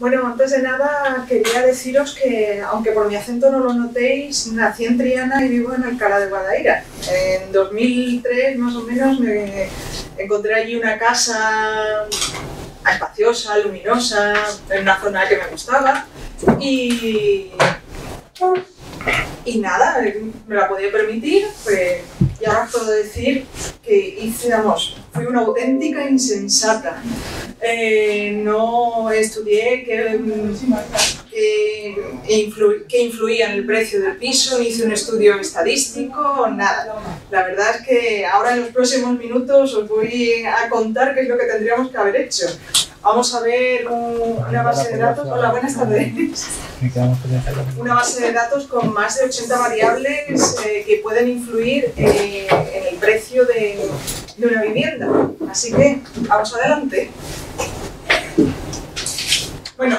Bueno, antes de nada quería deciros que, aunque por mi acento no lo notéis, nací en Triana y vivo en Alcalá de Guadaira. En 2003 más o menos me encontré allí una casa espaciosa, luminosa, en una zona que me gustaba y nada, me la podía permitir, pues, y ahora os puedo decir que fui una auténtica insensata. No estudié qué influía en el precio del piso, ni hice un estudio estadístico, nada. La verdad es que ahora en los próximos minutos os voy a contar qué es lo que tendríamos que haber hecho. Vamos a ver una base de datos. Hola, buenas tardes. Una base de datos con más de 80 variables que pueden influir en el precio de una vivienda. Así que, vamos adelante. Bueno,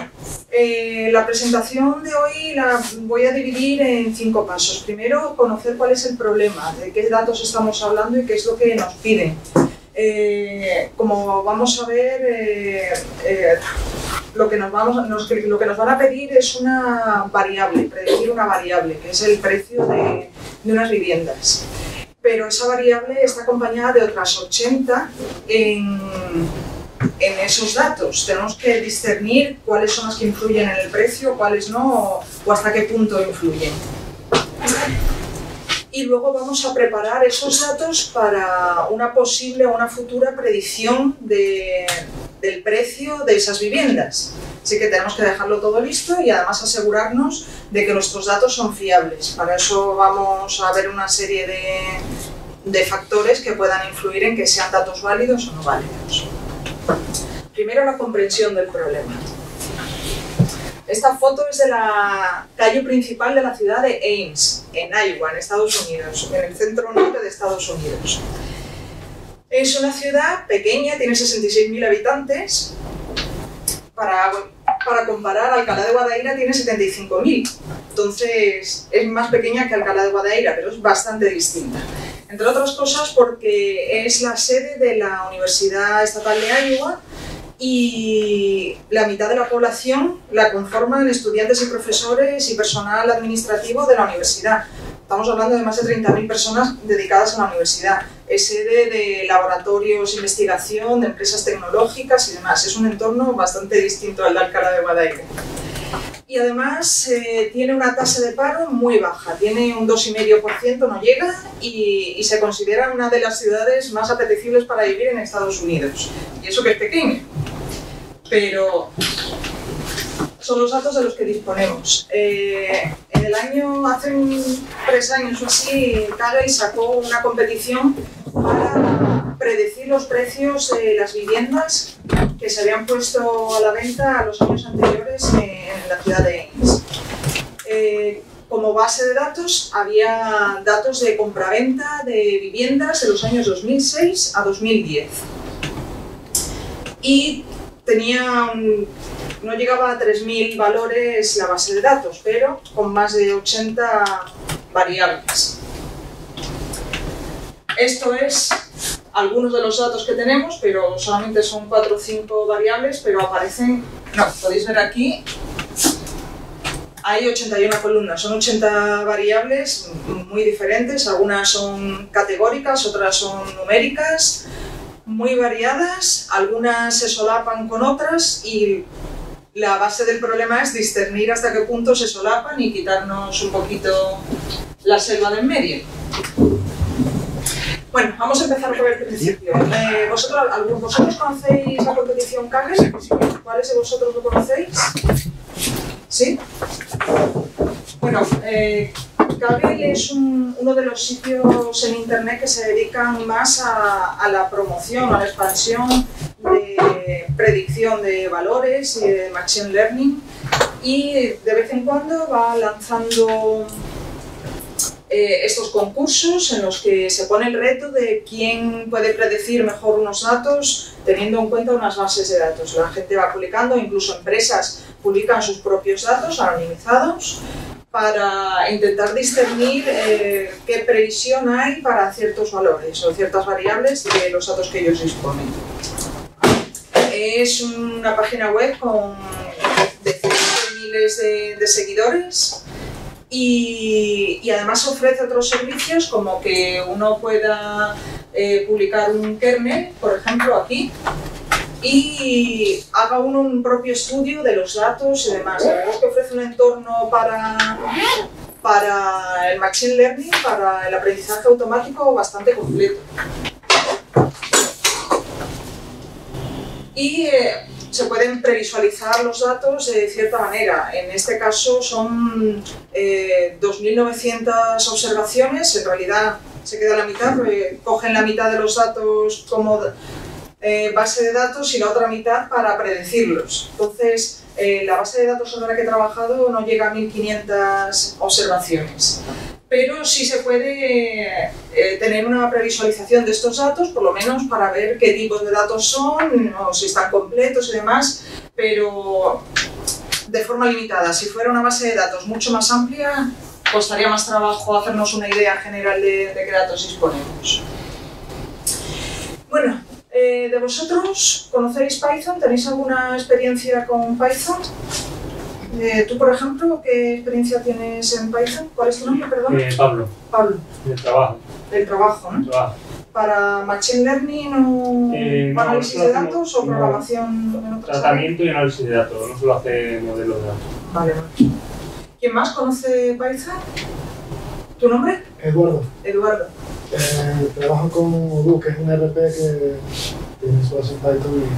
la presentación de hoy la voy a dividir en 5 pasos. Primero, conocer cuál es el problema, de qué datos estamos hablando y qué es lo que nos piden. Como vamos a ver, lo que nos van a pedir es una variable, predecir una variable, que es el precio de unas viviendas. Pero esa variable está acompañada de otras 80 en esos datos. Tenemos que discernir cuáles son las que influyen en el precio, cuáles no, o hasta qué punto influyen. Y luego vamos a preparar esos datos para una posible o una futura predicción del precio de esas viviendas. Así que tenemos que dejarlo todo listo y además asegurarnos de que nuestros datos son fiables. Para eso vamos a ver una serie de factores que puedan influir en que sean datos válidos o no válidos. Primero, la comprensión del problema. Esta foto es de la calle principal de la ciudad de Ames, en Iowa, en Estados Unidos, en el centro norte de Estados Unidos. Es una ciudad pequeña, tiene 66.000 habitantes. Para comparar, Alcalá de Guadaira tiene 75.000. Entonces, es más pequeña que Alcalá de Guadaira, pero es bastante distinta. Entre otras cosas porque es la sede de la Universidad Estatal de Iowa y la mitad de la población la conforman estudiantes y profesores y personal administrativo de la universidad. Estamos hablando de más de 30.000 personas dedicadas a la universidad. Es sede de laboratorios, investigación, de empresas tecnológicas y demás. Es un entorno bastante distinto al de Alcalá de Guadaira. Y además tiene una tasa de paro muy baja, tiene un 2,5%, no llega, y se considera una de las ciudades más apetecibles para vivir en Estados Unidos. Y eso que es pequeño, pero son los datos de los que disponemos. Hace 3 años o así, Kaggle sacó una competición para predecir los precios de las viviendas que se habían puesto a la venta a los años anteriores en la ciudad de Ames. Como base de datos había datos de compraventa de viviendas de los años 2006 a 2010. Y no llegaba a 3.000 valores la base de datos, pero con más de 80 variables. Esto es algunos de los datos que tenemos, pero solamente son 4 o 5 variables, pero aparecen, podéis ver aquí, hay 81 columnas, son 80 variables muy diferentes, algunas son categóricas, otras son numéricas, muy variadas, algunas se solapan con otras y la base del problema es discernir hasta qué punto se solapan y quitarnos un poquito la selva de en medio. Bueno, vamos a empezar por el principio. ¿Vosotros conocéis la competición Kaggle? ¿Cuáles de vosotros lo conocéis? ¿Sí? Bueno, Kaggle es uno de los sitios en internet que se dedican más a la promoción, a la expansión de predicción de valores y de machine learning, y de vez en cuando va lanzando estos concursos en los que se pone el reto de quién puede predecir mejor unos datos teniendo en cuenta unas bases de datos. La gente va publicando, incluso empresas publican sus propios datos anonimizados para intentar discernir qué previsión hay para ciertos valores o ciertas variables de los datos que ellos disponen. Es una página web con miles de seguidores y además ofrece otros servicios como que uno pueda publicar un kernel, por ejemplo aquí, y haga uno un propio estudio de los datos y demás. La verdad es que ofrece un entorno para el Machine Learning, para el aprendizaje automático bastante completo. Y se pueden previsualizar los datos de cierta manera. En este caso son 2.900 observaciones, en realidad se queda la mitad, porque cogen la mitad de los datos como base de datos y la otra mitad para predecirlos. Entonces, la base de datos sobre la que he trabajado no llega a 1.500 observaciones. Pero sí se puede tener una previsualización de estos datos, por lo menos para ver qué tipos de datos son, o si están completos y demás, pero de forma limitada. Si fuera una base de datos mucho más amplia, costaría más trabajo hacernos una idea general de qué datos disponemos. Bueno, ¿de vosotros conocéis Python? ¿Tenéis alguna experiencia con Python? Tú, por ejemplo, ¿qué experiencia tienes en Python? ¿Cuál es tu nombre, perdón? Pablo. Pablo. Del trabajo. Del trabajo, ¿no? Trabajo. ¿Para Machine Learning o análisis de datos o programación? Tratamiento y análisis de datos, no solo hace modelos de datos. Vale, vale. ¿Quién más conoce Python? ¿Tu nombre? Eduardo. Eduardo. Trabajo con Odoo, que es un RP que tiene su base en Python.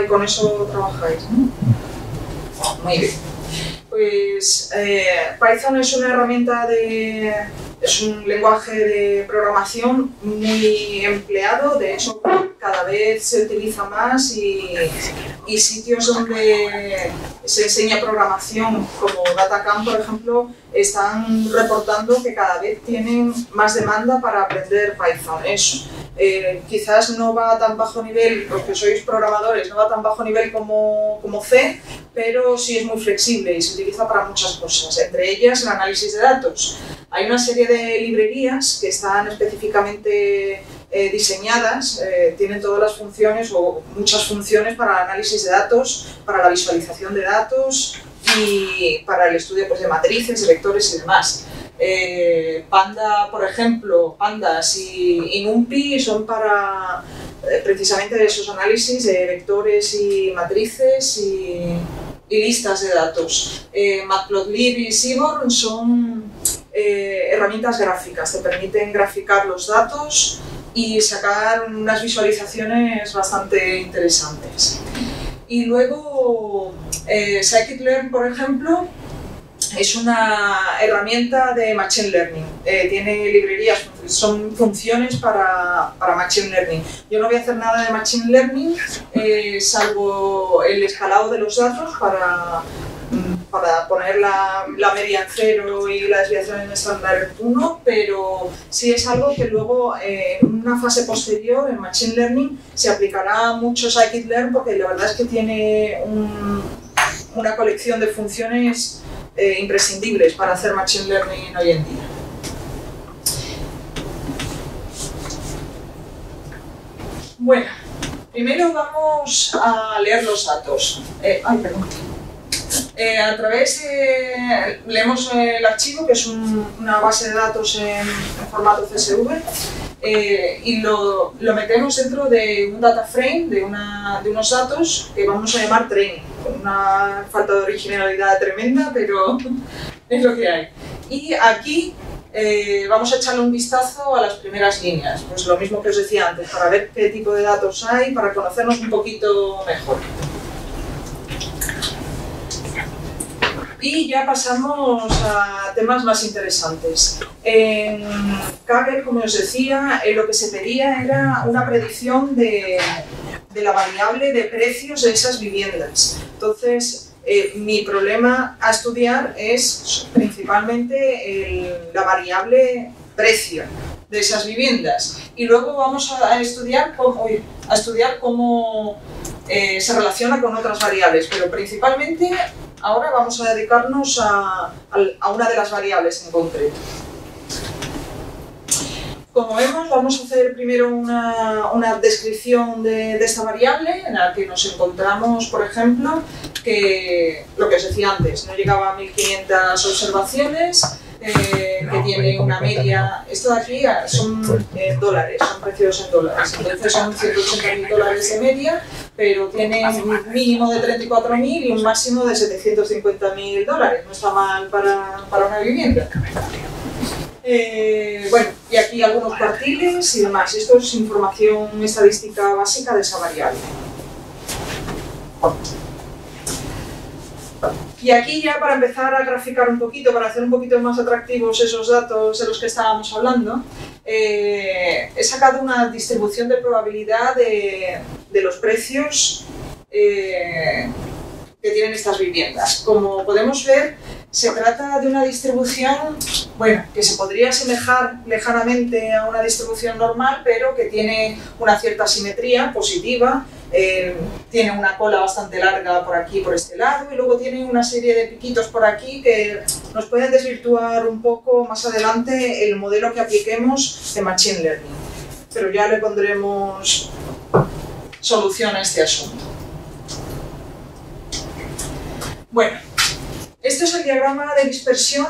Y con eso trabajáis, ¿no? Muy bien. Pues Python es una herramienta es un lenguaje de programación muy empleado, de hecho cada vez se utiliza más y sitios donde se enseña programación como Datacamp, por ejemplo, están reportando que cada vez tienen más demanda para aprender Python. Quizás no va a tan bajo nivel, los que sois programadores, no va a tan bajo nivel como C, pero sí es muy flexible y se utiliza para muchas cosas, entre ellas el análisis de datos. Hay una serie de librerías que están específicamente diseñadas, tienen todas las funciones o muchas funciones para el análisis de datos, para la visualización de datos y para el estudio pues, de matrices, de vectores y demás. Panda, por ejemplo, Pandas y NumPy son para precisamente esos análisis de vectores y matrices y listas de datos. Matplotlib y Seaborn son herramientas gráficas, te permiten graficar los datos y sacar unas visualizaciones bastante interesantes. Y luego Scikit-learn, por ejemplo, es una herramienta de Machine Learning. Tiene librerías, son funciones para Machine Learning. Yo no voy a hacer nada de Machine Learning, salvo el escalado de los datos para poner la media en 0 y la desviación en estándar en 1, pero sí es algo que luego en una fase posterior en Machine Learning se aplicará mucho Scikit-learn porque la verdad es que tiene una colección de funciones imprescindibles para hacer Machine Learning hoy en día. Bueno, primero vamos a leer los datos. A través leemos el archivo, que es una base de datos en formato CSV, y lo metemos dentro de un data frame, de unos datos que vamos a llamar training. Una falta de originalidad tremenda, pero es lo que hay. Y aquí vamos a echarle un vistazo a las primeras líneas, pues lo mismo que os decía antes, para ver qué tipo de datos hay, para conocernos un poquito mejor. Y ya pasamos a temas más interesantes. En Kaggle, como os decía, lo que se pedía era una predicción de la variable de precios de esas viviendas. Entonces, mi problema a estudiar es principalmente la variable precio de esas viviendas. Y luego vamos a estudiar cómo se relaciona con otras variables, pero principalmente ahora vamos a dedicarnos a una de las variables en concreto. Como vemos, vamos a hacer primero una descripción de esta variable en la que nos encontramos, por ejemplo, que lo que os decía antes, no llegaba a 1500 observaciones, que tiene una media, esto de aquí son dólares, son precios en dólares, entonces son 180.000 dólares de media, pero tiene un mínimo de 34.000 y un máximo de 750.000 dólares, no está mal para una vivienda. Bueno, y aquí algunos cuartiles y demás. Esto es información estadística básica de esa variable. Y aquí ya para empezar a graficar un poquito, para hacer un poquito más atractivos esos datos de los que estábamos hablando, he sacado una distribución de probabilidad de los precios que tienen estas viviendas. Como podemos ver, se trata de una distribución, bueno, que se podría asemejar lejanamente a una distribución normal, pero que tiene una cierta simetría positiva, tiene una cola bastante larga por aquí, por este lado, y luego tiene una serie de piquitos por aquí que nos pueden desvirtuar un poco más adelante el modelo que apliquemos de Machine Learning. Pero ya le pondremos solución a este asunto. Bueno, esto es el diagrama de dispersión.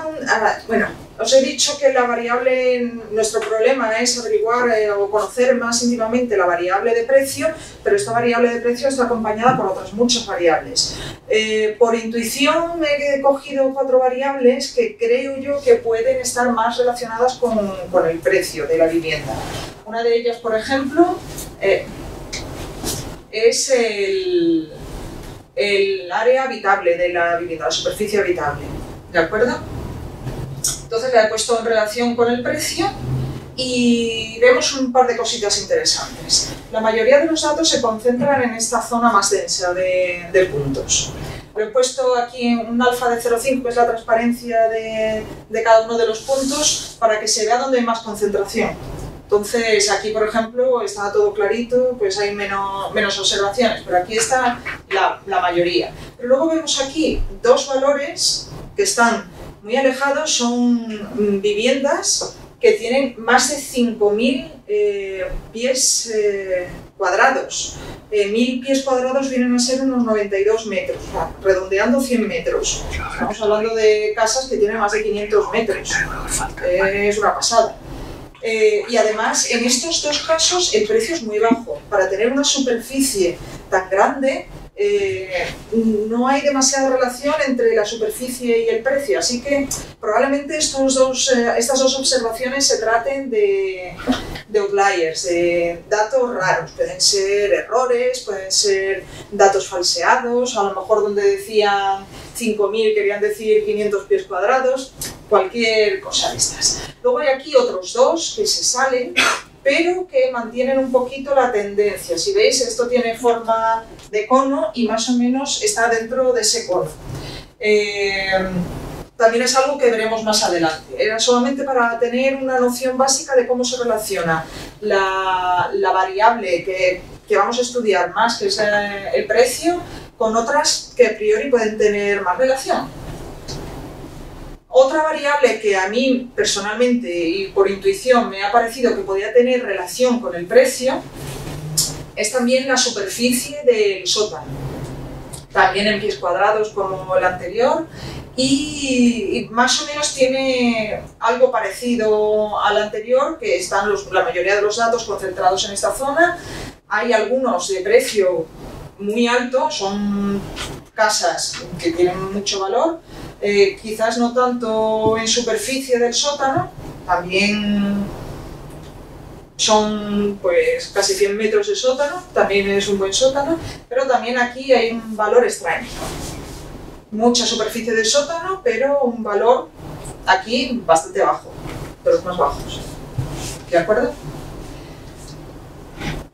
Bueno, os he dicho que la variable, nuestro problema es averiguar o conocer más íntimamente la variable de precio, pero esta variable de precio está acompañada por otras muchas variables. Por intuición me he cogido 4 variables que creo yo que pueden estar más relacionadas con el precio de la vivienda. Una de ellas, por ejemplo, es el área habitable de la vivienda, la superficie habitable, ¿de acuerdo? Entonces la he puesto en relación con el precio y vemos un par de cositas interesantes. La mayoría de los datos se concentran en esta zona más densa de puntos. Lo he puesto aquí en un alfa de 0,5, que es la transparencia de cada uno de los puntos, para que se vea dónde hay más concentración. Entonces, aquí, por ejemplo, está todo clarito, pues hay menos observaciones, pero aquí está la mayoría. Pero luego vemos aquí 2 valores que están muy alejados, son viviendas que tienen más de 5.000 pies cuadrados. 1.000 pies cuadrados vienen a ser unos 92 metros, o sea, redondeando 100 metros. Estamos hablando de casas que tienen más de 500 metros. Es una pasada. Y además, en estos 2 casos, el precio es muy bajo. Para tener una superficie tan grande, no hay demasiada relación entre la superficie y el precio. Así que probablemente estas dos observaciones se traten de outliers, de datos raros. Pueden ser errores, pueden ser datos falseados, a lo mejor donde decían 5.000 querían decir 500 pies cuadrados, cualquier cosa de estas. Luego hay aquí otros 2 que se salen, pero que mantienen un poquito la tendencia. Si veis, esto tiene forma de cono y más o menos está dentro de ese cono. También es algo que veremos más adelante. Era solamente para tener una noción básica de cómo se relaciona la variable que vamos a estudiar más, que es el precio, con otras que a priori pueden tener más relación. Otra variable que a mí personalmente y por intuición me ha parecido que podía tener relación con el precio es también la superficie del sótano. También en pies cuadrados como el anterior y más o menos tiene algo parecido al anterior, que están la mayoría de los datos concentrados en esta zona. Hay algunos de precio muy alto, son casas que tienen mucho valor, quizás no tanto en superficie del sótano, también son pues casi 100 metros de sótano, también es un buen sótano, pero también aquí hay un valor extraño. Mucha superficie del sótano, pero un valor aquí bastante bajo, de los más bajos. ¿De acuerdo?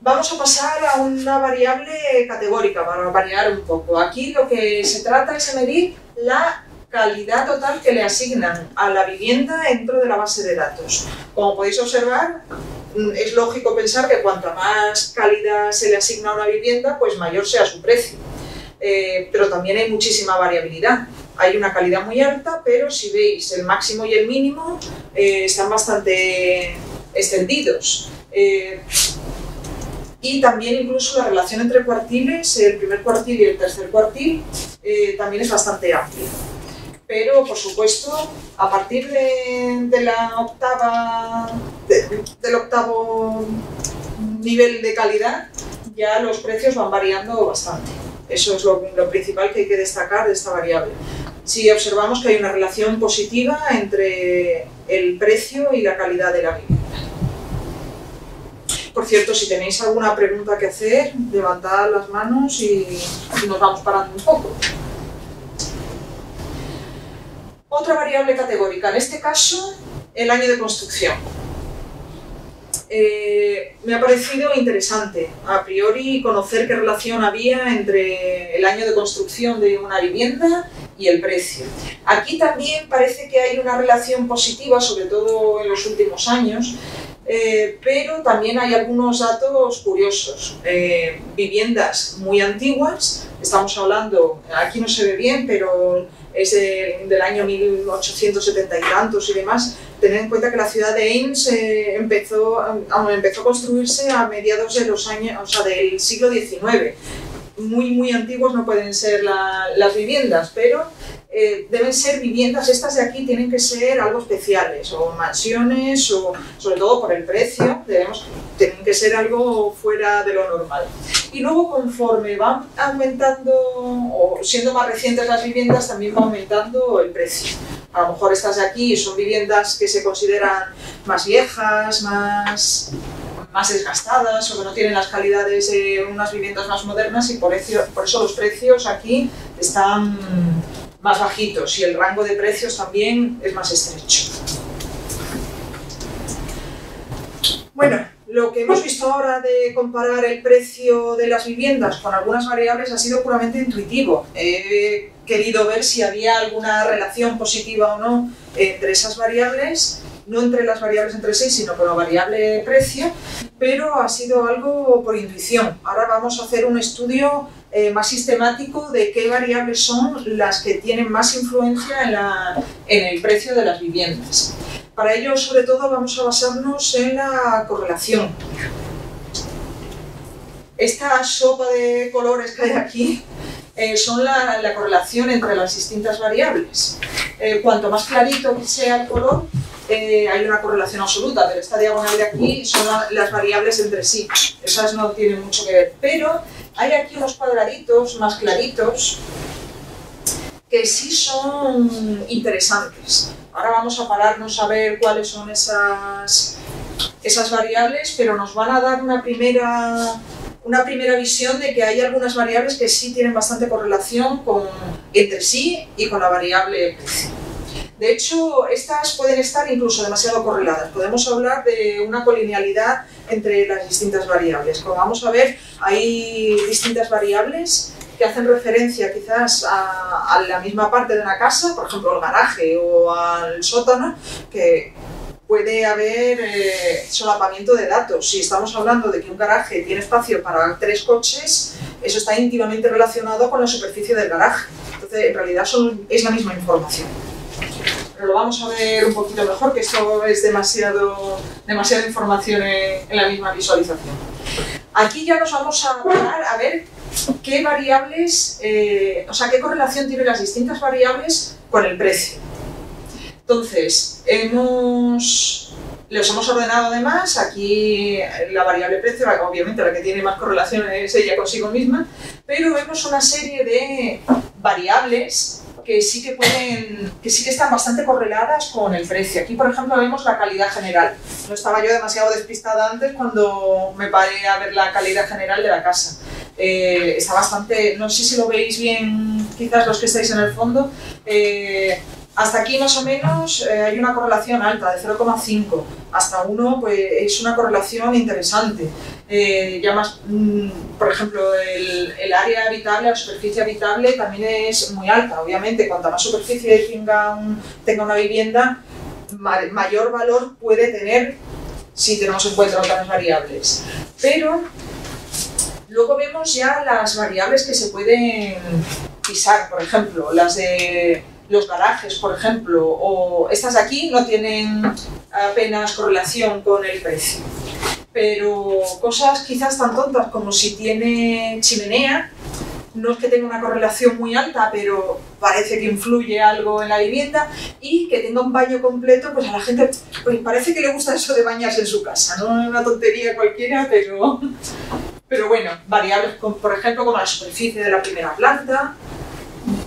Vamos a pasar a una variable categórica para variar un poco. Aquí lo que se trata es de medir la calidad total que le asignan a la vivienda dentro de la base de datos. Como podéis observar, es lógico pensar que cuanta más calidad se le asigna a una vivienda, pues mayor sea su precio. Pero también hay muchísima variabilidad. Hay una calidad muy alta, pero si veis el máximo y el mínimo están bastante extendidos. Y también incluso la relación entre cuartiles, el primer cuartil y el tercer cuartil, también es bastante amplia. Pero, por supuesto, a partir del octavo nivel de calidad, ya los precios van variando bastante. Eso es lo principal que hay que destacar de esta variable. Si observamos que hay una relación positiva entre el precio y la calidad de la vivienda. Por cierto, si tenéis alguna pregunta que hacer, levantad las manos y nos vamos parando un poco. Otra variable categórica, en este caso, el año de construcción. Me ha parecido interesante, a priori, conocer qué relación había entre el año de construcción de una vivienda y el precio. Aquí también parece que hay una relación positiva, sobre todo en los últimos años, pero también hay algunos datos curiosos. Viviendas muy antiguas, estamos hablando, aquí no se ve bien, pero es del año 1870 y tantos y demás. Tened en cuenta que la ciudad de Ains empezó a construirse a mediados de los años, o sea, del siglo XIX. Muy antiguos no pueden ser las viviendas, pero deben ser viviendas, estas de aquí tienen que ser algo especiales, o mansiones, o sobre todo por el precio, tienen que ser algo fuera de lo normal. Y luego, conforme van aumentando, o siendo más recientes las viviendas, también va aumentando el precio. A lo mejor estas de aquí son viviendas que se consideran más viejas, más desgastadas, o que no tienen las calidades de unas viviendas más modernas, y por eso los precios aquí están más bajitos y el rango de precios también es más estrecho. Bueno, lo que hemos visto ahora de comparar el precio de las viviendas con algunas variables ha sido puramente intuitivo. He querido ver si había alguna relación positiva o no entre esas variables, no entre las variables entre sí, sino con la variable precio, pero ha sido algo por intuición. Ahora vamos a hacer un estudio más sistemático de qué variables son las que tienen más influencia en el precio de las viviendas. Para ello, sobre todo, vamos a basarnos en la correlación. Esta sopa de colores que hay aquí son la correlación entre las distintas variables. Cuanto más clarito sea el color, hay una correlación absoluta, pero esta diagonal de aquí son las variables entre sí. Esas no tienen mucho que ver, pero hay aquí unos cuadraditos más claritos que sí son interesantes. Ahora vamos a pararnos a ver cuáles son esas variables, pero nos van a dar una primera visión de que hay algunas variables que sí tienen bastante correlación entre sí y con la variable precio. De hecho, estas pueden estar incluso demasiado correladas. Podemos hablar de una colinealidad entre las distintas variables. Como vamos a ver, hay distintas variables que hacen referencia quizás a la misma parte de una casa, por ejemplo el garaje o al sótano, que puede haber solapamiento de datos. Si estamos hablando de que un garaje tiene espacio para 3 coches, eso está íntimamente relacionado con la superficie del garaje. Entonces, en realidad es la misma información. Pero lo vamos a ver un poquito mejor, que esto es demasiada información en la misma visualización. Aquí ya nos vamos a parar a ver qué variables, qué correlación tienen las distintas variables con el precio. Entonces, los hemos ordenado además, aquí la variable precio, obviamente la que tiene más correlación es ella consigo misma, pero vemos una serie de variables que sí que están bastante correladas con el precio. Aquí, por ejemplo, vemos la calidad general. No estaba yo demasiado despistada antes cuando me paré a ver la calidad general de la casa. Está bastante, no sé si lo veis bien, quizás los que estáis en el fondo, hasta aquí más o menos hay una correlación alta, de 0,5. Hasta 1 pues, es una correlación interesante. Ya más, por ejemplo, el área habitable, la superficie habitable también es muy alta. Obviamente, cuanta más superficie tenga una vivienda, mayor valor puede tener si tenemos en cuenta otras variables. Pero luego vemos ya las variables que se pueden pisar, por ejemplo, las de los garajes, por ejemplo, o estas de aquí no tienen apenas correlación con el precio. Pero cosas quizás tan tontas como si tiene chimenea, no es que tenga una correlación muy alta, pero parece que influye algo en la vivienda, y que tenga un baño completo, pues a la gente pues parece que le gusta eso de bañarse en su casa, no es una tontería cualquiera, pero bueno, variables, por ejemplo, como la superficie de la primera planta,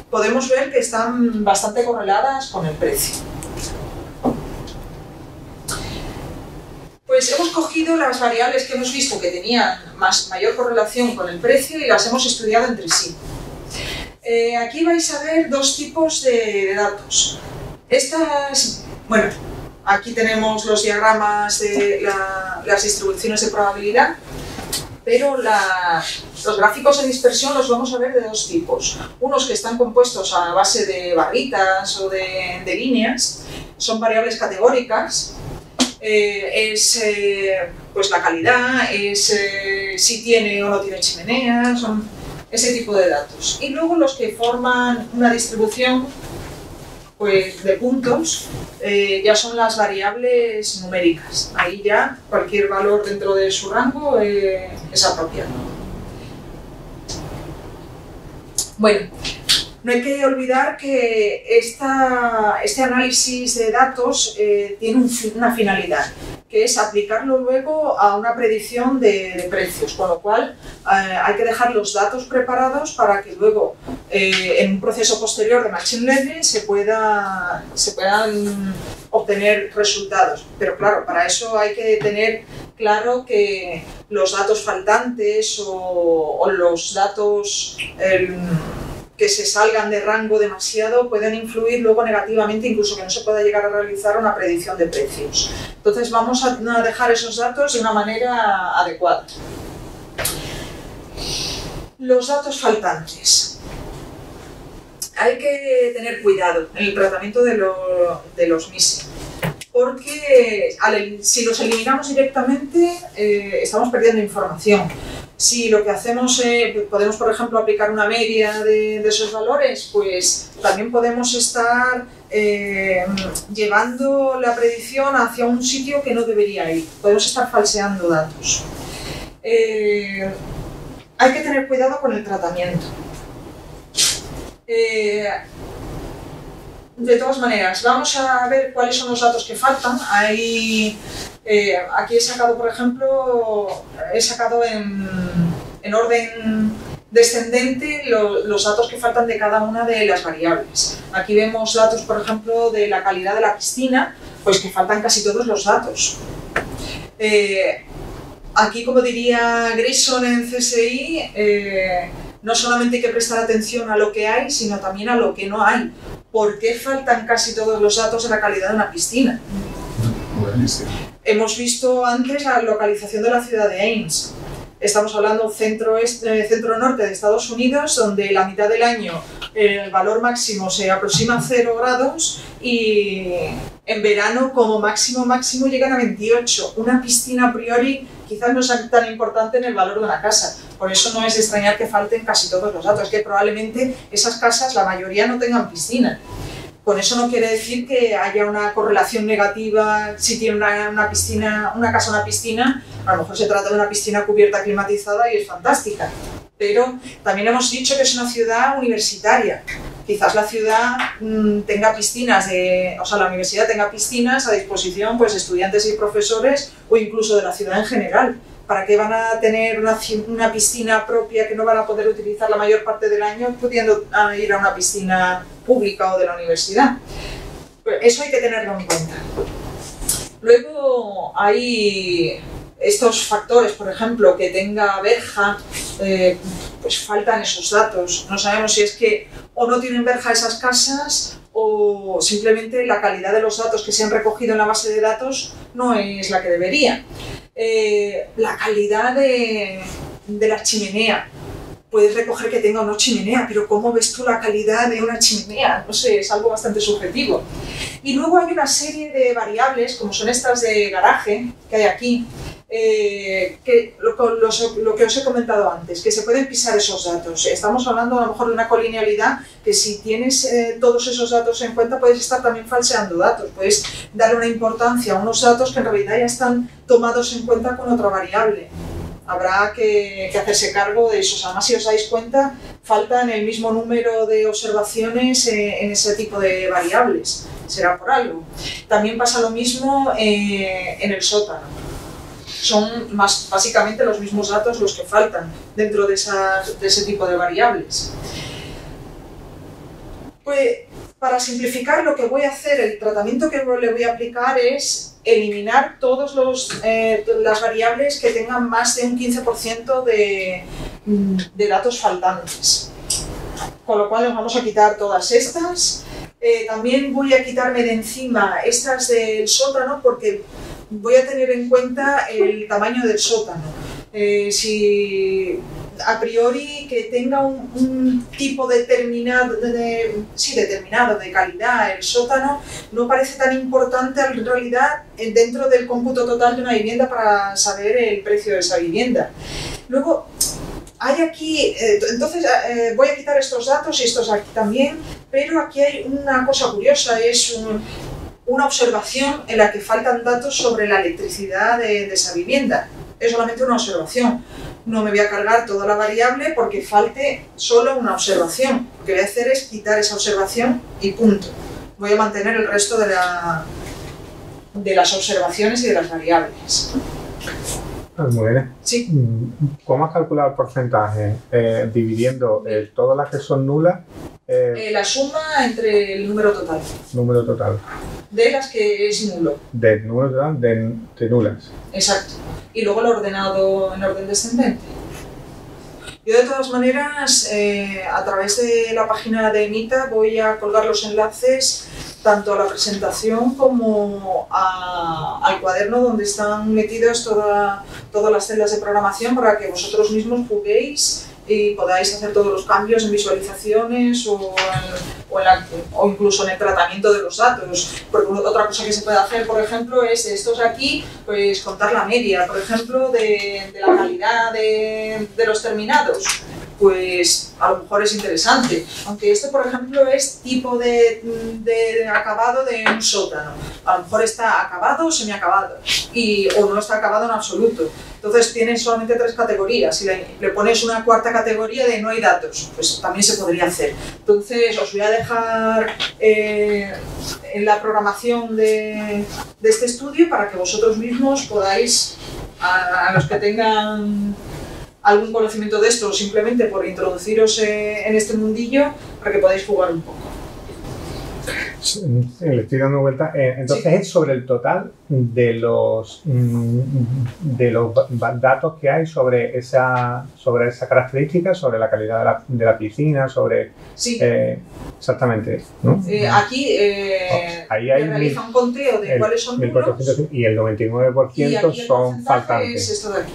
podemos ver que están bastante correladas con el precio. Pues hemos cogido las variables que hemos visto que tenían mayor correlación con el precio y las hemos estudiado entre sí. Aquí vais a ver dos tipos de datos. Bueno, aquí tenemos los diagramas de las distribuciones de probabilidad, pero los gráficos de dispersión los vamos a ver de dos tipos. Unos que están compuestos a base de barritas o de líneas, son variables categóricas. Pues la calidad, si tiene o no tiene chimenea, son ese tipo de datos. Y luego los que forman una distribución pues, de puntos, ya son las variables numéricas. Ahí ya cualquier valor dentro de su rango es apropiado. Bueno, no hay que olvidar que este análisis de datos tiene una finalidad, que es aplicarlo luego a una predicción de precios, con lo cual hay que dejar los datos preparados para que luego en un proceso posterior de Machine Learning se puedan obtener resultados. Pero claro, para eso hay que tener claro que los datos faltantes o los datos que se salgan de rango demasiado pueden influir luego negativamente, incluso que no se pueda llegar a realizar una predicción de precios. Entonces vamos a dejar esos datos de una manera adecuada. Los datos faltantes. Hay que tener cuidado en el tratamiento de los MISE, porque si los eliminamos directamente estamos perdiendo información. Si lo que hacemos, podemos por ejemplo aplicar una media de esos valores, pues también podemos estar llevando la predicción hacia un sitio que no debería ir. Podemos estar falseando datos. Hay que tener cuidado con el tratamiento. De todas maneras, vamos a ver cuáles son los datos que faltan. Aquí he sacado, por ejemplo, en orden descendente los datos que faltan de cada una de las variables. Aquí vemos datos, por ejemplo, de la calidad de la piscina, pues que faltan casi todos los datos. Aquí, como diría Grayson en CSI, no solamente hay que prestar atención a lo que hay, sino también a lo que no hay. ¿Por qué faltan casi todos los datos de la calidad de una piscina? Buenísimo. Hemos visto antes la localización de la ciudad de Ames. Estamos hablando centro-norte de Estados Unidos, donde la mitad del año el valor máximo se aproxima a 0 grados y en verano como máximo llegan a 28. Una piscina a priori quizás no sea tan importante en el valor de una casa. Por eso no es de extrañar que falten casi todos los datos, que probablemente esas casas, la mayoría, no tengan piscina. Con eso no quiere decir que haya una correlación negativa si tiene una casa una piscina. A lo mejor se trata de una piscina cubierta climatizada y es fantástica. Pero también hemos dicho que es una ciudad universitaria. Quizás la ciudad tenga piscinas, la universidad tenga piscinas a disposición pues, de estudiantes y profesores o incluso de la ciudad en general. ¿Para qué van a tener una piscina propia que no van a poder utilizar la mayor parte del año pudiendo ir a una piscina pública o de la universidad? Pues eso hay que tenerlo en cuenta. Luego hay estos factores, por ejemplo, que tenga verja, pues faltan esos datos. No sabemos si es que o no tienen verja esas casas o simplemente la calidad de los datos que se han recogido en la base de datos no es la que debería. La calidad de la chimenea. Puedes recoger que tenga o no chimenea, pero ¿cómo ves tú la calidad de una chimenea? No sé, es algo bastante subjetivo. Y luego hay una serie de variables, como son estas de garaje que hay aquí, lo que os he comentado antes, que se pueden pisar esos datos. Estamos hablando a lo mejor de una colinealidad que si tienes todos esos datos en cuenta puedes estar también falseando datos, puedes darle una importancia a unos datos que en realidad ya están tomados en cuenta con otra variable. Habrá que hacerse cargo de eso. Además, si os dais cuenta, faltan el mismo número de observaciones en ese tipo de variables. Será por algo. También pasa lo mismo en el sótano. Son básicamente los mismos datos los que faltan dentro de ese tipo de variables. Pues, para simplificar, lo que voy a hacer, el tratamiento que le voy a aplicar es eliminar todas las variables que tengan más de un 15% de datos faltantes. Con lo cual nos vamos a quitar todas estas. También voy a quitarme de encima estas del sótano porque voy a tener en cuenta el tamaño del sótano. Si a priori que tenga un tipo determinado de calidad el sótano no parece tan importante en realidad dentro del cómputo total de una vivienda para saber el precio de esa vivienda. Luego hay aquí, entonces voy a quitar estos datos y estos aquí también, pero aquí hay una cosa curiosa, es una observación en la que faltan datos sobre la electricidad de esa vivienda. Es solamente una observación. No me voy a cargar toda la variable porque falte solo una observación. Lo que voy a hacer es quitar esa observación y punto. Voy a mantener el resto de las observaciones y de las variables. Muy bien. Sí. ¿Cómo has calculado el porcentaje? Dividiendo todas las que son nulas. La suma entre el número total. Número total. De las que es nulo. Del número total de nulas. Exacto. Y luego lo ordenado en orden descendente. Yo de todas maneras, a través de la página de Mita voy a colgar los enlaces tanto a la presentación como al cuaderno donde están metidas todas las celdas de programación para que vosotros mismos juguéis y podáis hacer todos los cambios en visualizaciones o incluso en el tratamiento de los datos. Porque otra cosa que se puede hacer, por ejemplo, es estos aquí, pues contar la media, por ejemplo, de la calidad de los terminados. Pues a lo mejor es interesante. Aunque esto, por ejemplo, es tipo de acabado de un sótano. A lo mejor está acabado o semiacabado, o no está acabado en absoluto. Entonces tiene solamente 3 categorías. Si le pones una cuarta categoría de no hay datos, pues también se podría hacer. Entonces os voy a dejar en la programación de este estudio para que vosotros mismos podáis, a los que tengan algún conocimiento de esto, simplemente por introduciros en este mundillo, para que podáis jugar un poco. Sí, le estoy dando vuelta. Entonces sí. Es sobre el total de los datos que hay sobre esa característica, sobre la calidad de la piscina, sobre... Sí. Exactamente, ¿no? Aquí ahí hay realiza un conteo de cuáles son nulos y el 99% son faltantes. Es esto de aquí.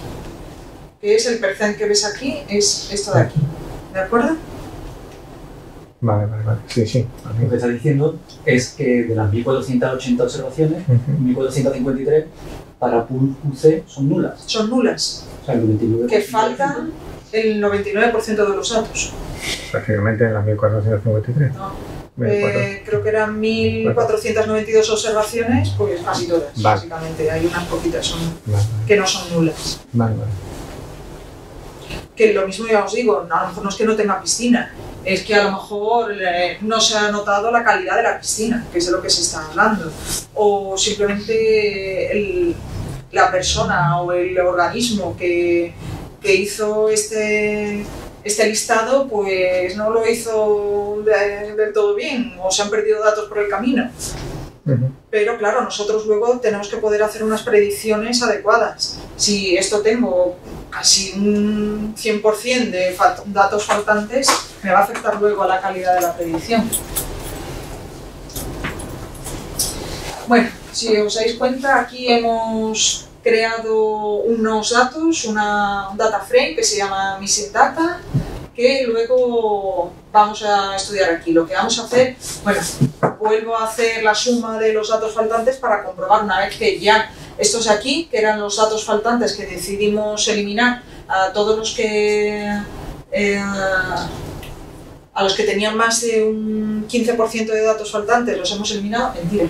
Que es el percent que ves aquí, es esto de aquí. ¿De acuerdo? Vale. Sí. Lo que está diciendo es que de las 1480 observaciones, 1453 para pool UC son nulas. Son nulas. O sea, el 99%. Que faltan el 99% de los datos. Prácticamente en las 1453. No. Creo que eran 1492 observaciones, pues casi todas, básicamente. Hay unas poquitas que no son nulas. Vale. Que lo mismo ya os digo, a lo mejor no es que no tenga piscina, es que a lo mejor no se ha notado la calidad de la piscina, que es de lo que se está hablando, o simplemente la persona o el organismo que hizo este listado pues no lo hizo del todo bien, o se han perdido datos por el camino. Pero claro, nosotros luego tenemos que poder hacer unas predicciones adecuadas. Si esto tengo casi un 100% de datos faltantes, me va a afectar luego a la calidad de la predicción. Bueno, si os dais cuenta, aquí hemos creado unos datos, un data frame que se llama Missing Data, que luego vamos a estudiar aquí. Lo que vamos a hacer, bueno, vuelvo a hacer la suma de los datos faltantes para comprobar una vez que ya Estos de aquí, que eran los datos faltantes que decidimos eliminar, a todos los que a los que tenían más de un 15% de datos faltantes los hemos eliminado. Mentira.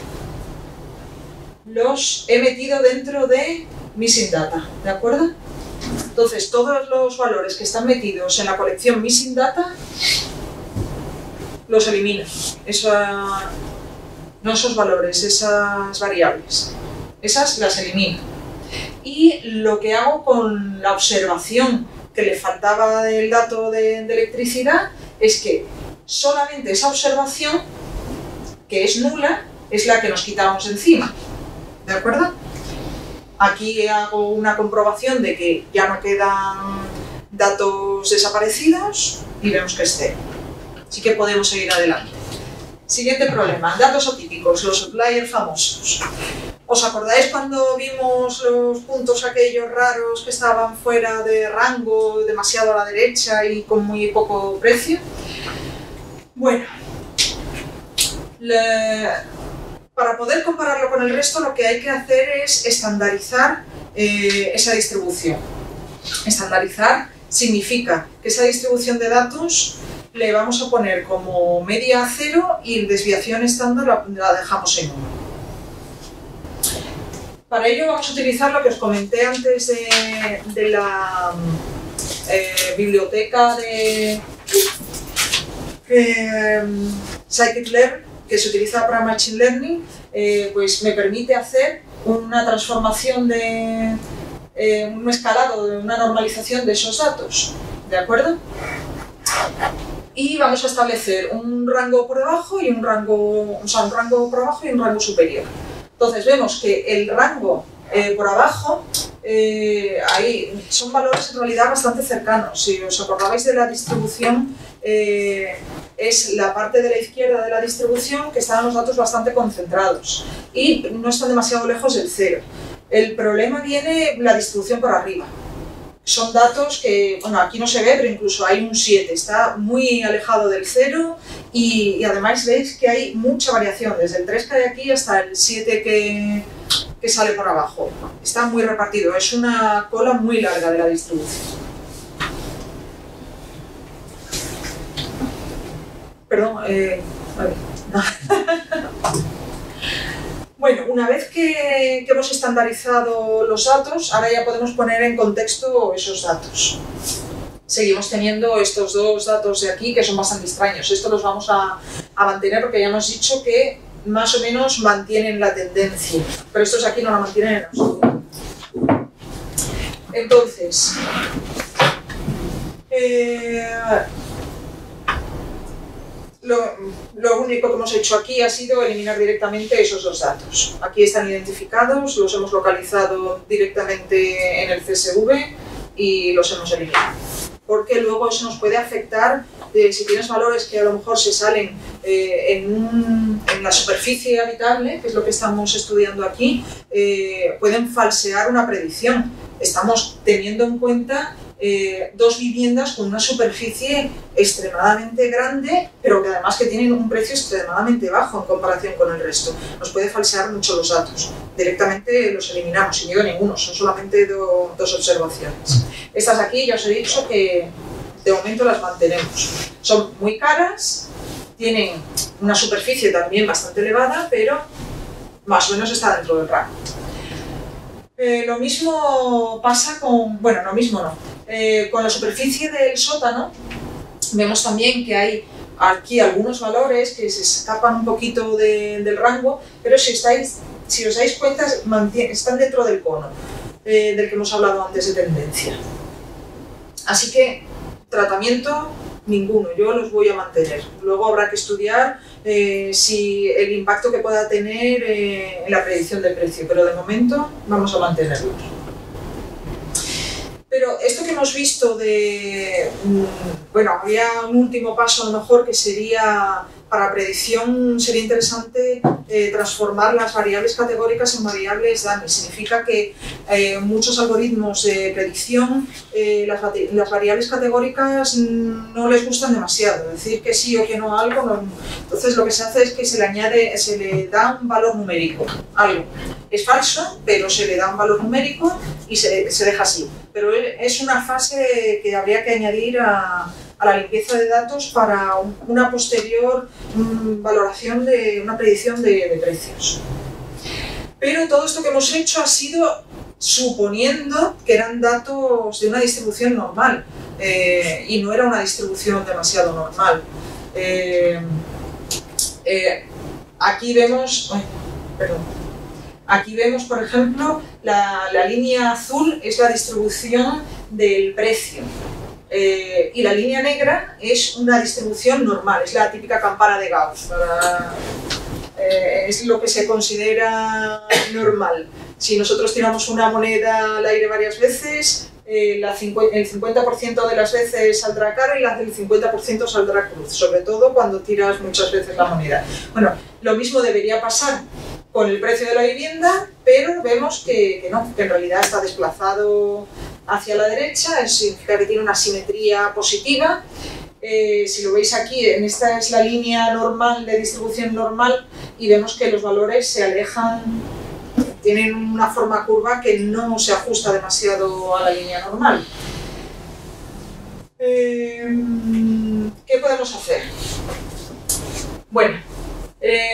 Los he metido dentro de Missing Data, ¿de acuerdo? Entonces, todos los valores que están metidos en la colección Missing Data los elimino. No esos valores, esas variables. Esas las elimino. Y lo que hago con la observación que le faltaba del dato de electricidad es que solamente esa observación, que es nula, es la que nos quitamos de encima. ¿De acuerdo? Aquí hago una comprobación de que ya no quedan datos desaparecidos y vemos que esté. Así que podemos seguir adelante. Siguiente problema, datos atípicos, los outliers famosos. ¿Os acordáis cuando vimos los puntos aquellos raros que estaban fuera de rango, demasiado a la derecha y con muy poco precio? Bueno, para poder compararlo con el resto, lo que hay que hacer es estandarizar esa distribución. Estandarizar significa que esa distribución de datos le vamos a poner como media a 0 y desviación estándar la dejamos en 1. Para ello vamos a utilizar lo que os comenté antes de la biblioteca de Scikit-learn, que se utiliza para Machine Learning, pues me permite hacer una transformación de un escalado, de una normalización de esos datos, ¿de acuerdo? Y vamos a establecer un rango por debajo y un rango por abajo y un rango superior. Entonces vemos que el rango por abajo, ahí son valores en realidad bastante cercanos. Si os acordabais de la distribución, es la parte de la izquierda de la distribución que están los datos bastante concentrados y no están demasiado lejos del 0. El problema viene la distribución por arriba. Son datos que, bueno, aquí no se ve, pero incluso hay un 7, está muy alejado del 0 y además veis que hay mucha variación, desde el 3 que hay aquí hasta el 7 que sale por abajo. Está muy repartido, es una cola muy larga de la distribución. Perdón, vale. Bueno, una vez que hemos estandarizado los datos, ahora ya podemos poner en contexto esos datos. Seguimos teniendo estos dos datos de aquí que son bastante extraños. Estos los vamos a mantener porque ya hemos dicho que más o menos mantienen la tendencia, pero estos aquí no la mantienen en absoluto. Entonces, lo único que hemos hecho aquí ha sido eliminar directamente esos dos datos. Aquí están identificados, los hemos localizado directamente en el CSV y los hemos eliminado. Porque luego eso nos puede afectar si tienes valores que a lo mejor se salen en la superficie habitable, que es lo que estamos estudiando aquí, pueden falsear una predicción. Estamos teniendo en cuenta dos viviendas con una superficie extremadamente grande, pero que además que tienen un precio extremadamente bajo en comparación con el resto. Nos puede falsear mucho los datos. Directamente los eliminamos, sin miedo ninguno, son solamente dos observaciones. Estas aquí ya os he dicho que de momento las mantenemos. Son muy caras, tienen una superficie también bastante elevada, pero más o menos está dentro del rango. Lo mismo pasa con, bueno, lo mismo no, con la superficie del sótano. Vemos también que hay aquí algunos valores que se escapan un poquito del rango, pero si os dais cuenta están dentro del cono del que hemos hablado antes de tendencia. Así que tratamiento ninguno, yo los voy a mantener. Luego habrá que estudiar si el impacto que pueda tener en la predicción del precio, pero de momento vamos a mantenerlos. Pero esto que hemos visto bueno, habría un último paso a lo mejor que sería para predicción sería interesante transformar las variables categóricas en variables dummy. Significa que muchos algoritmos de predicción, las variables categóricas no les gustan demasiado. Decir que sí o que no a algo, no. Entonces lo que se hace es que se le da un valor numérico a algo. Es falso, pero se le da un valor numérico y se deja así. Pero es una fase que habría que añadir a la limpieza de datos para una posterior valoración de una predicción de precios. Pero todo esto que hemos hecho ha sido suponiendo que eran datos de una distribución normal y no era una distribución demasiado normal. Aquí vemos, por ejemplo, la línea azul es la distribución del precio. Y la línea negra es una distribución normal, es la típica campana de Gauss, es lo que se considera normal. Si nosotros tiramos una moneda al aire varias veces, el 50% de las veces saldrá cara y el 50% saldrá cruz, sobre todo cuando tiras muchas veces la moneda. Bueno, lo mismo debería pasar con el precio de la vivienda, pero vemos que no, que en realidad está desplazado hacia la derecha, significa que tiene una simetría positiva. Si lo veis aquí, esta es la línea normal de distribución normal y vemos que los valores se alejan, tienen una forma curva que no se ajusta demasiado a la línea normal. ¿Qué podemos hacer? Bueno,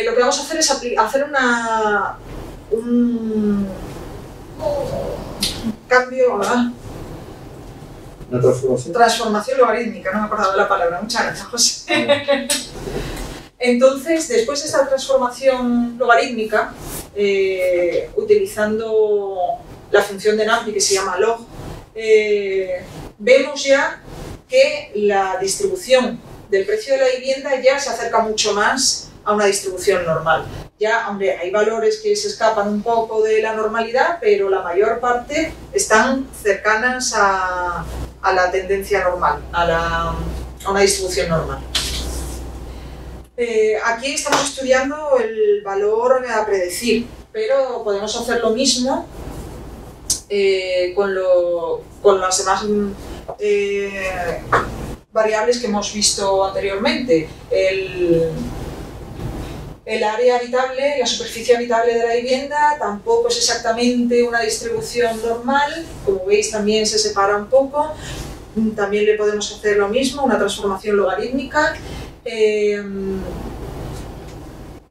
lo que vamos a hacer es hacer un cambio, ¿verdad? ¿La transformación? Transformación logarítmica, no me acordaba de la palabra. Muchas gracias, José. Entonces, después de esta transformación logarítmica, utilizando la función de NumPy que se llama log, vemos ya que la distribución del precio de la vivienda ya se acerca mucho más a una distribución normal. Ya, hombre, hay valores que se escapan un poco de la normalidad, pero la mayor parte están cercanas a la tendencia normal, a una distribución normal. Aquí estamos estudiando el valor a predecir, pero podemos hacer lo mismo con las demás variables que hemos visto anteriormente. El área habitable, la superficie habitable de la vivienda tampoco es exactamente una distribución normal, como veis también se separa un poco. También le podemos hacer lo mismo, una transformación logarítmica.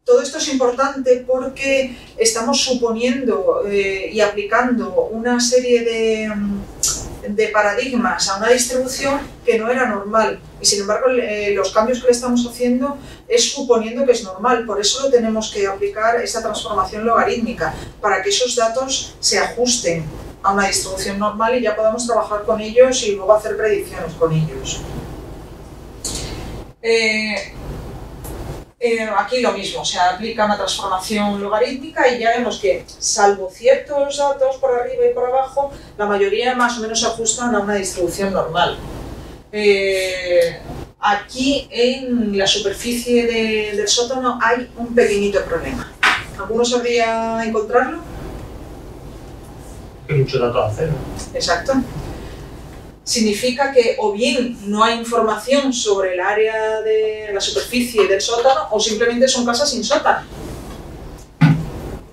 Todo esto es importante porque estamos suponiendo y aplicando una serie de paradigmas a una distribución que no era normal y sin embargo los cambios que le estamos haciendo es suponiendo que es normal, por eso lo tenemos que aplicar esta transformación logarítmica para que esos datos se ajusten a una distribución normal y ya podamos trabajar con ellos y luego hacer predicciones con ellos. Aquí lo mismo, se aplica una transformación logarítmica y ya vemos que, salvo ciertos datos por arriba y por abajo, la mayoría más o menos se ajustan a una distribución normal. Aquí en la superficie del sótano hay un pequeñito problema. ¿Alguno sabría encontrarlo? Hay muchos datos a cero. Exacto. Significa que o bien no hay información sobre el área de la superficie del sótano o simplemente son casas sin sótano.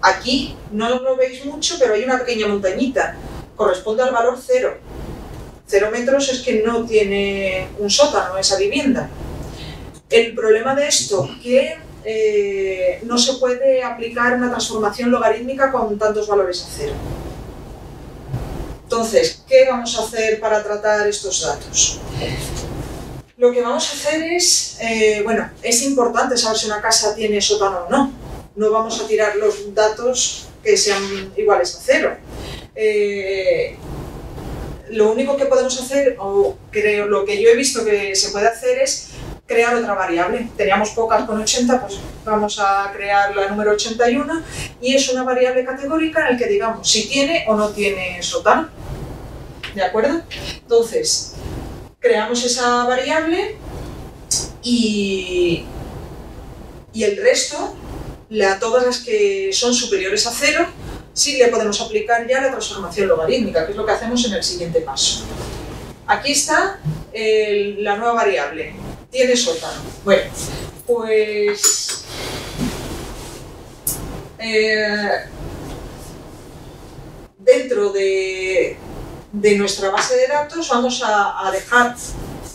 Aquí no lo veis mucho, pero hay una pequeña montañita. Corresponde al valor 0. 0 metros es que no tiene un sótano esa vivienda. El problema de esto que no se puede aplicar una transformación logarítmica con tantos valores a 0. Entonces, ¿qué vamos a hacer para tratar estos datos? Lo que vamos a hacer es, bueno, es importante saber si una casa tiene sótano o no. No vamos a tirar los datos que sean iguales a 0. Lo único que podemos hacer, o creo, lo que yo he visto que se puede hacer es crear otra variable. Teníamos pocas con 80, pues vamos a crear la número 81 y es una variable categórica en la que digamos si tiene o no tiene sótano. ¿De acuerdo? Entonces, creamos esa variable y Y el resto, todas las que son superiores a 0, sí le podemos aplicar ya la transformación logarítmica, que es lo que hacemos en el siguiente paso. Aquí está la nueva variable, tiene sótano. Bueno, pues dentro de nuestra base de datos vamos a dejar,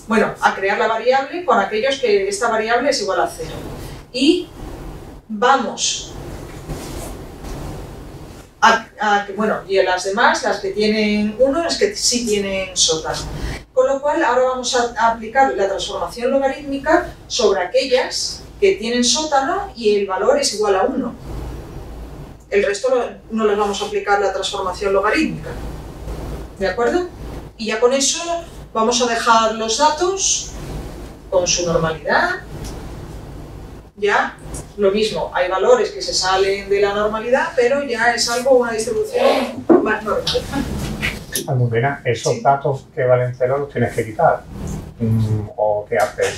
bueno, a crear la variable con aquellos que esta variable es igual a 0. Y vamos bueno, y en las demás, las que tienen 1, es que sí tienen sótano. Con lo cual, ahora vamos a aplicar la transformación logarítmica sobre aquellas que tienen sótano y el valor es igual a 1. El resto no les vamos a aplicar la transformación logarítmica. ¿De acuerdo? Y ya con eso vamos a dejar los datos con su normalidad. Ya, lo mismo, hay valores que se salen de la normalidad, pero ya es una distribución más normal. Almudena, esos datos que valen 0 los tienes que quitar. ¿O qué haces?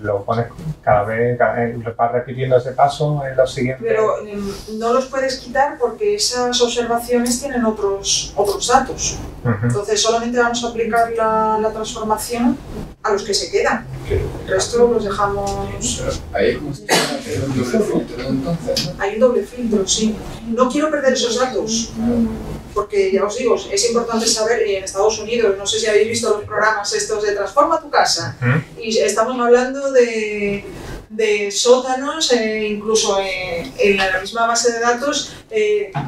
Lo pones cada vez, vas repitiendo ese paso en los siguientes. Pero no los puedes quitar porque esas observaciones tienen otros datos. Entonces solamente vamos a aplicar la transformación a los que se quedan. El resto los dejamos. Ahí es como si fuera un doble filtro, entonces, ¿no? Hay un doble filtro, sí. No quiero perder esos datos. Porque ya os digo, es importante saber, y en Estados Unidos, no sé si habéis visto los programas estos de Transforma tu casa, y estamos hablando de sótanos, incluso en la misma base de datos,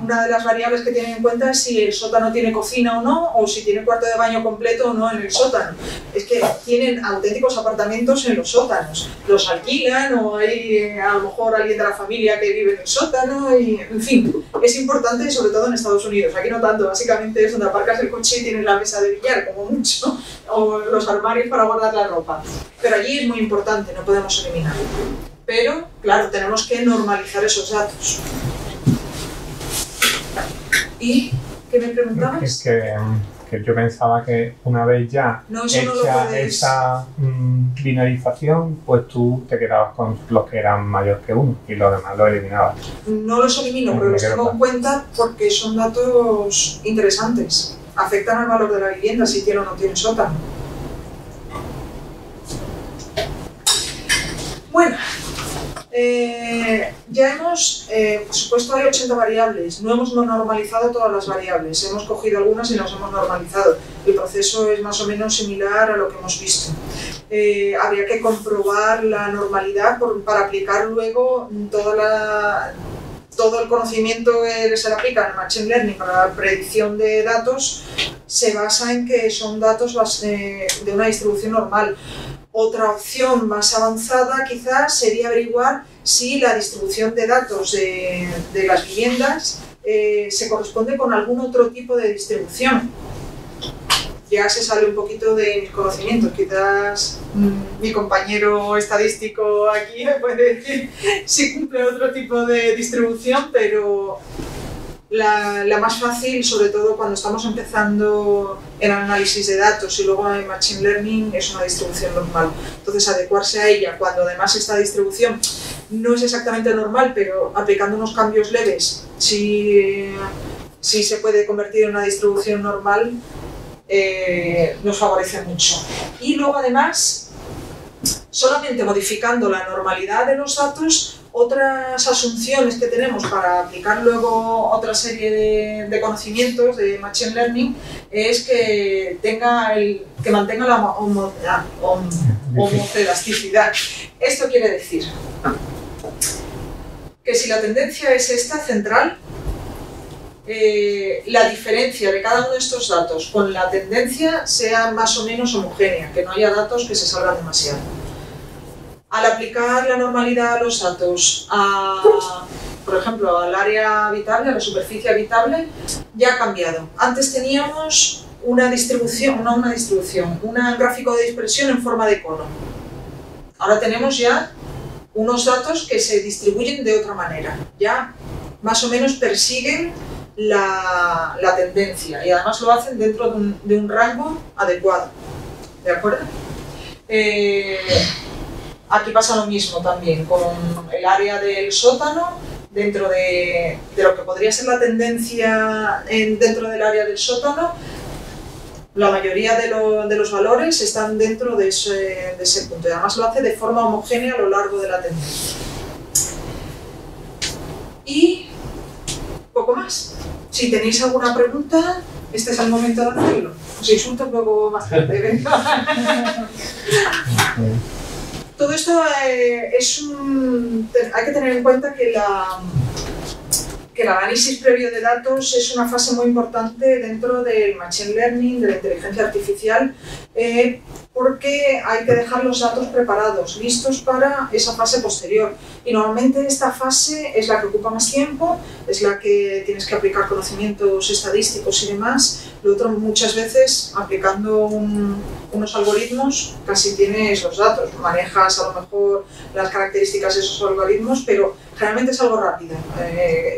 una de las variables que tienen en cuenta es si el sótano tiene cocina o no, o si tiene cuarto de baño completo o no en el sótano. Es que tienen auténticos apartamentos en los sótanos, los alquilan o hay a lo mejor alguien de la familia que vive en el sótano, y en fin, es importante sobre todo en Estados Unidos. Aquí no tanto, básicamente es donde aparcas el coche y tienes la mesa de billar, como mucho, o los armarios para guardar la ropa. Pero allí es muy importante, no podemos eliminarlo. Pero, claro, tenemos que normalizar esos datos. ¿Y qué me preguntabas? Que yo pensaba que una vez ya hecha esa binarización, pues tú te quedabas con los que eran mayor que 1 y los demás los eliminabas. No los elimino, pero los tengo en cuenta porque son datos interesantes. Afectan al valor de la vivienda si tiene o no tiene sótano. Bueno, ya hemos, por supuesto hay 80 variables, no hemos normalizado todas las variables, hemos cogido algunas y las hemos normalizado. El proceso es más o menos similar a lo que hemos visto. Habría que comprobar la normalidad para aplicar luego todo el conocimiento que se le aplica en Machine Learning para la predicción de datos se basa en que son datos de una distribución normal. Otra opción más avanzada quizás sería averiguar si la distribución de datos de las viviendas se corresponde con algún otro tipo de distribución. Ya se sale un poquito de mis conocimientos, quizás mi compañero estadístico aquí me puede decir si cumple otro tipo de distribución, pero la más fácil, sobre todo cuando estamos empezando en análisis de datos y luego en Machine Learning, es una distribución normal. Entonces, adecuarse a ella cuando además esta distribución no es exactamente normal, pero aplicando unos cambios leves, sí se puede convertir en una distribución normal, nos favorece mucho. Y luego, además, solamente modificando la normalidad de los datos, otras asunciones que tenemos para aplicar luego otra serie de conocimientos de Machine Learning es que mantenga la homoelasticidad. Esto quiere decir que si la tendencia es esta central, la diferencia de cada uno de estos datos con la tendencia sea más o menos homogénea, que no haya datos que se salgan demasiado. Al aplicar la normalidad a los datos, por ejemplo, al área habitable, a la superficie habitable, ya ha cambiado. Antes teníamos un gráfico de dispersión en forma de cono. Ahora tenemos ya unos datos que se distribuyen de otra manera. Ya más o menos persiguen la tendencia y además lo hacen dentro de un rango adecuado. ¿De acuerdo? Aquí pasa lo mismo también, con el área del sótano, dentro de lo que podría ser la tendencia dentro del área del sótano, la mayoría de los valores están dentro de ese punto, y además lo hace de forma homogénea a lo largo de la tendencia. Y poco más. Si tenéis alguna pregunta, este es el momento de hacerlo. Os insulto luego más tarde. Todo esto hay que tener en cuenta que el análisis previo de datos es una fase muy importante dentro del Machine Learning, de la inteligencia artificial, porque hay que dejar los datos preparados, listos para esa fase posterior. Y normalmente esta fase es la que ocupa más tiempo, es la que tienes que aplicar conocimientos estadísticos y demás. Lo otro, muchas veces, aplicando unos algoritmos, casi tienes los datos, manejas a lo mejor las características de esos algoritmos, pero generalmente es algo rápido.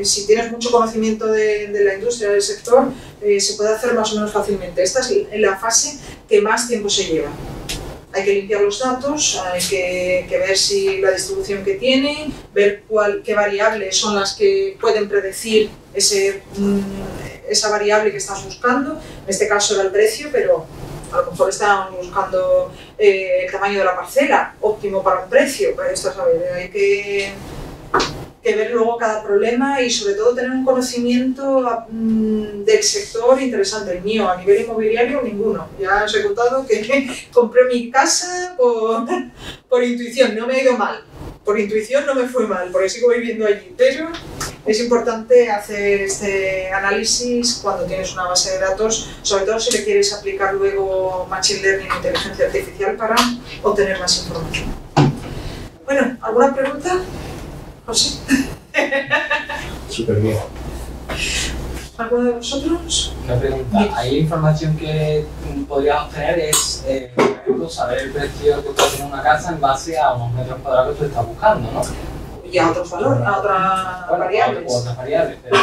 Si tienes mucho conocimiento de la industria, del sector, se puede hacer más o menos fácilmente. Esta es la fase que más tiempo se lleva. Hay que limpiar los datos, hay que ver si la distribución que tiene, ver qué variables son las que pueden predecir esa variable que estás buscando. En este caso era el precio, pero a lo mejor estábamos buscando el tamaño de la parcela, óptimo para un precio. Esto, hay que ver luego cada problema y sobre todo tener un conocimiento del sector interesante. El mío a nivel inmobiliario ninguno. Ya os he contado que compré mi casa por intuición, no me ha ido mal. Por intuición no me fue mal, porque sigo viviendo allí, pero es importante hacer este análisis cuando tienes una base de datos, sobre todo si le quieres aplicar luego Machine Learning e inteligencia artificial para obtener más información. Bueno, ¿alguna pregunta? José. Súper bien. ¿Alguno de vosotros? Una pregunta. Ahí la información que podrías obtener es, por ejemplo, saber el precio que puede tener una casa en base a unos metros cuadrados que tú estás buscando, ¿no? Y a otros valores, a otras variables. O otras variables, pero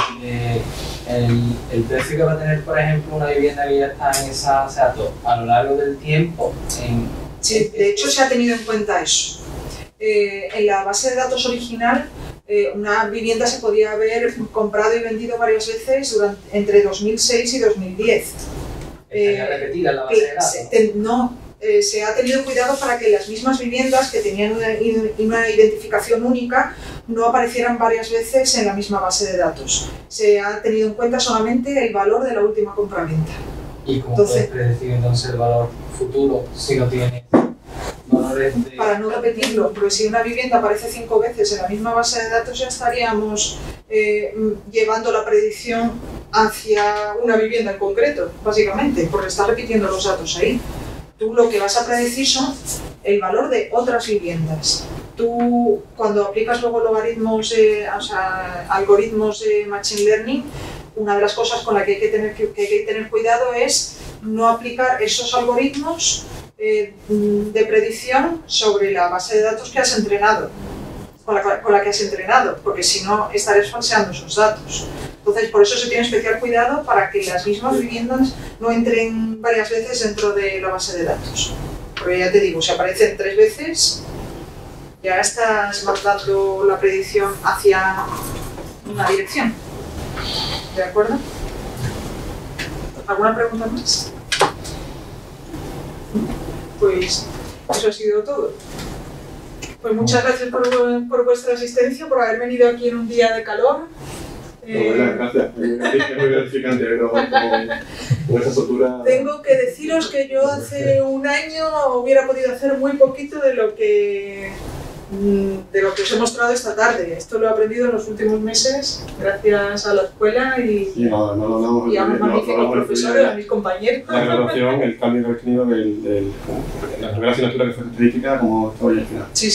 el precio que va a tener, por ejemplo, una vivienda que ya está en esa, o sea, a lo largo del tiempo. Sí, de hecho se ha tenido en cuenta eso. En la base de datos original, una vivienda se podía haber comprado y vendido varias veces entre 2006 y 2010. ¿Estaría repetida en la base de datos? No, se ha tenido cuidado para que las mismas viviendas que tenían una identificación única no aparecieran varias veces en la misma base de datos. Se ha tenido en cuenta solamente el valor de la última compraventa. ¿Y cómo puedes predecir entonces el valor futuro si no tiene valores de...? Para no repetirlo, porque si una vivienda aparece 5 veces en la misma base de datos ya estaríamos llevando la predicción hacia una vivienda en concreto, básicamente, porque estás repitiendo los datos ahí. Tú lo que vas a predecir son el valor de otras viviendas. Tú, cuando aplicas luego algoritmos de Machine Learning, una de las cosas con las que hay que tener cuidado es no aplicar esos algoritmos de predicción sobre la base de datos que has entrenado, con la que has entrenado, porque si no estarías falseando esos datos. Entonces, por eso se tiene especial cuidado para que las mismas viviendas no entren varias veces dentro de la base de datos. Porque ya te digo, si aparecen 3 veces, ya estás mandando la predicción hacia una dirección. ¿De acuerdo? ¿Alguna pregunta más? Pues eso ha sido todo. Pues muchas gracias por vuestra asistencia, por haber venido aquí en un día de calor. Gracias. Es muy gratificante verlo con esa soltura. Tengo que deciros que yo hace un año hubiera podido hacer muy poquito de lo que os he mostrado esta tarde. Esto lo he aprendido en los últimos meses, gracias a la escuela y a mis magníficos profesores, a mis compañeros. La graduación, el cambio que habéis tenido de la primera asignatura que fue estadística, como está hoy al final. Sí.